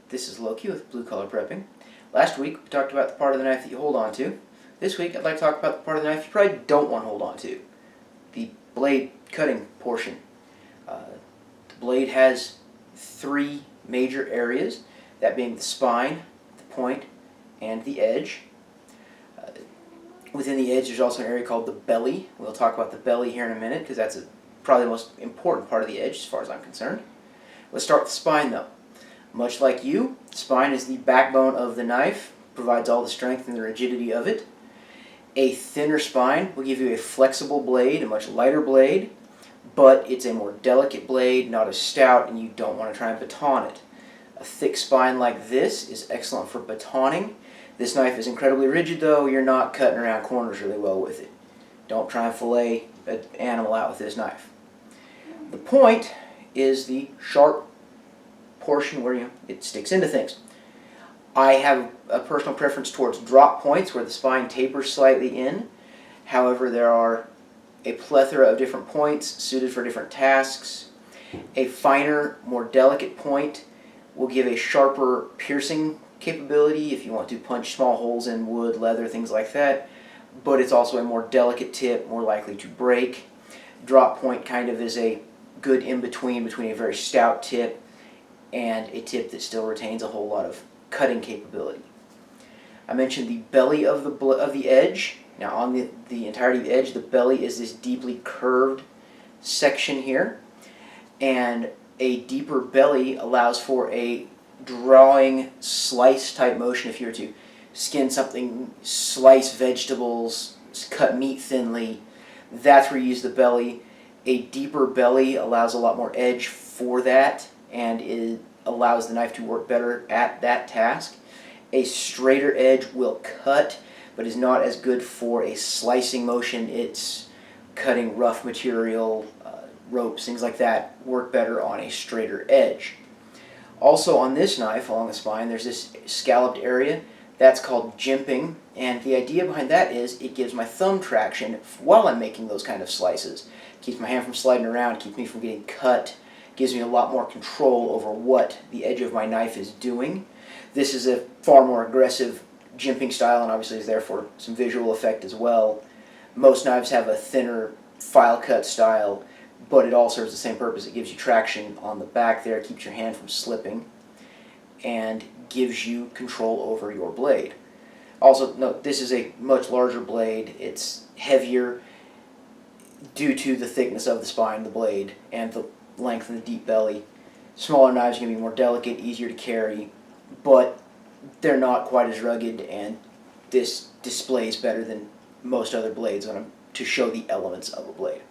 This is Loki with Blue Collar Prepping. Last week we talked about the part of the knife that you hold on to. This week I'd like to talk about the part of the knife you probably don't want to hold on to, the blade cutting portion. The blade has three major areas, that being the spine, the point, and the edge. Within the edge there's also an area called the belly. We'll talk about the belly here in a minute because that's probably the most important part of the edge as far as I'm concerned. Let's start with the spine though. Much like you, the spine is the backbone of the knife, provides all the strength and the rigidity of it. A thinner spine will give you a flexible blade, a much lighter blade, but it's a more delicate blade, not as stout, and you don't want to try and baton it. A thick spine like this is excellent for batoning. This knife is incredibly rigid though, you're not cutting around corners really well with it. Don't try and fillet an animal out with this knife. The point is the sharp portion where it sticks into things. I have a personal preference towards drop points where the spine tapers slightly in. However, there are a plethora of different points suited for different tasks. A finer, more delicate point will give a sharper piercing capability if you want to punch small holes in wood, leather, things like that. But it's also a more delicate tip, more likely to break. Drop point kind of is a good in-between between a very stout tip and a tip that still retains a whole lot of cutting capability. I mentioned the belly of the edge. Now on the entirety of the edge, the belly is this deeply curved section here, and a deeper belly allows for a drawing slice type motion. If you were to skin something, slice vegetables, cut meat thinly, that's where you use the belly. A deeper belly allows a lot more edge for that, and it allows the knife to work better at that task. A straighter edge will cut, but is not as good for a slicing motion. It's cutting rough material, ropes, things like that, work better on a straighter edge. Also on this knife, along the spine, there's this scalloped area. That's called jimping, and the idea behind that is it gives my thumb traction while I'm making those kind of slices. Keeps my hand from sliding around, keeps me from getting cut, gives me a lot more control over what the edge of my knife is doing. This is a far more aggressive jimping style, and obviously is there for some visual effect as well. Most knives have a thinner file cut style, but it all serves the same purpose. It gives you traction on the back there, keeps your hand from slipping, and gives you control over your blade. Also, note, this is a much larger blade. It's heavier due to the thickness of the spine, the blade, and the length of the deep belly. Smaller knives are going to be more delicate, easier to carry, but they're not quite as rugged, and this displays better than most other blades to show the elements of a blade.